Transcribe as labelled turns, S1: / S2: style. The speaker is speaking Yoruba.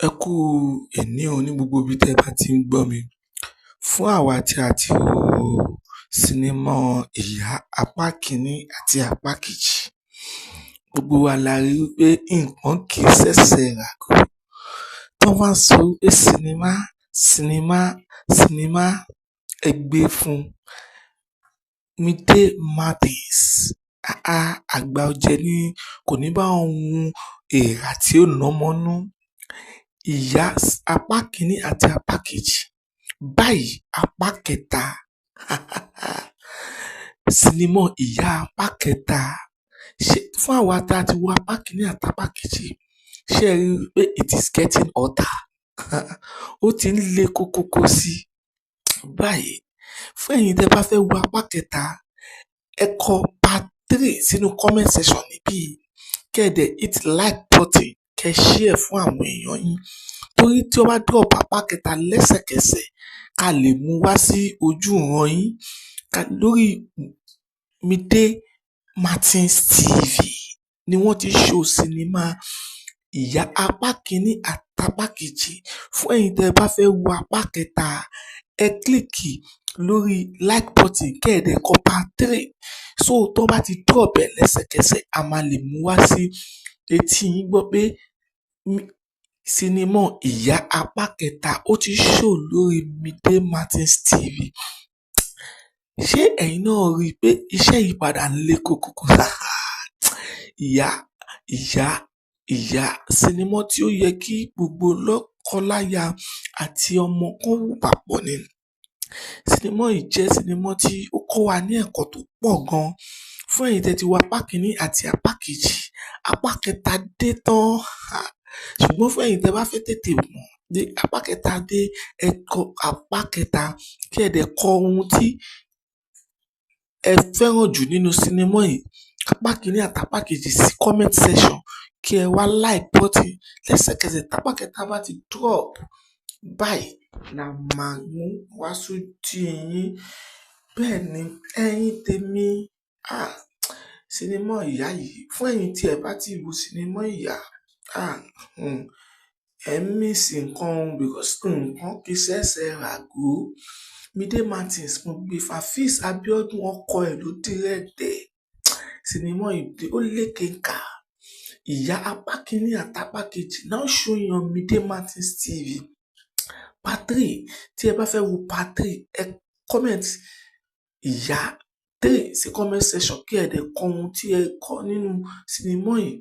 S1: Ẹ kú èní o ní gbogbo ibi tẹ́ bá ti ń gbọ́ mi. Fún àwa tí a ti wo sinimá Ìyá apá kìíní àti apá kejì, gbogbo wa la rí wípé nǹkan kì í ṣẹ̀ṣẹ̀ ràgó. Tí wọ́n bá ń sọ wípé sinimá ẹgbẹ́ fún Mide Martins, àgbà ọ̀jẹ̀ ni kò ní bá ohun èèrà tí ó ná mọ́nú. Ìyá apá kìíní àti apá kejì, báyìí apá kẹta. Sinimá Ìyá apá kẹta. Fún àwa tí a ti wo apá kìíní àti apá kejì, ṣé ẹ rí i pé it is getting hotter? Ó ti ń le kókókó sí báyìí. Fún ẹ̀yin tẹ́ bá fẹ́ wo apá kẹta, ẹ kọ part 3 sínú comment section níbí. Kẹ́dẹ̀ hit like button, kẹ́ share fún àwọn èèyàn yín. Torí tí ó bá drop apá kẹta lẹ́sẹ̀kẹsẹ̀, ká lè mú wá sí ojú ìran yín lórí Mide Martins TV ni wọ́n ti show sinimá Ìyá apá kìíní àti apá kejì. Fún ẹ̀yin tẹ́ bá fẹ́ wo apá kẹta, ẹ click lórí like button kẹ́dẹ̀ kọ part 3. So tó bá ti drop ẹ̀ lẹ́sẹ̀kẹsẹ̀, a máa lè mú wá sí etí yín gbọ́ pé sinimá Ìyá apá kẹta ó ti show lórí Mide Martins TV. Ṣé ẹ̀yin náà rí i pé iṣẹ́ yìí padà ń le kókókó? Ìyá sinimá tí ó yẹ kí gbogbo lọ́kọláya àti ọmọ kan wò papọ̀ ni. Sinimá yìí jẹ́ sinimá tí ó kọ́ wa ní ẹ̀kọ́ tó pọ̀ gan. Fún ẹ̀yin tẹ́ ti wo apá kìíní àti apá kejì, apá kẹta dé tán. Ṣùgbọ́n fún ẹ̀yin tẹ́ bá fẹ́ tètè mọ̀ dé apá kẹta dé, ẹ kọ apá kẹta kẹ́dẹ̀ kọ ohun tí ẹ fẹ́ràn jù nínú sinimá yìí, apá kìíní àti apá kejì sí comment section kí ẹ wá like button lẹ́sẹ̀kẹsẹ̀. Apá kẹta bá ti drop, báyìí la máa mú wá sójú yín. Bẹ́ẹ̀ ni ẹ̀yin tèmi, sinimá Ìyá yìí, fún ẹ̀yin tí ẹ bá ti wo sinimá Ìyá, ẹ miss nǹkan because nǹkan kì í ṣẹ̀ṣẹ̀ ràgó. Mide Martins mo gbé Fafis Abiodun ọkọ ẹ̀ ló direct ẹ̀. Sinimá yìí ó lékè ká. Ìyá apá kìíní àti apá kejì now showing on Mide Martins TV. Part 3, tí ẹ bá fẹ́ wo part 3, ẹ comment Ìyá 3 sí comment section kí ẹ dẹ̀ kọ ohun tí ẹ kọ nínú sinimá yìí.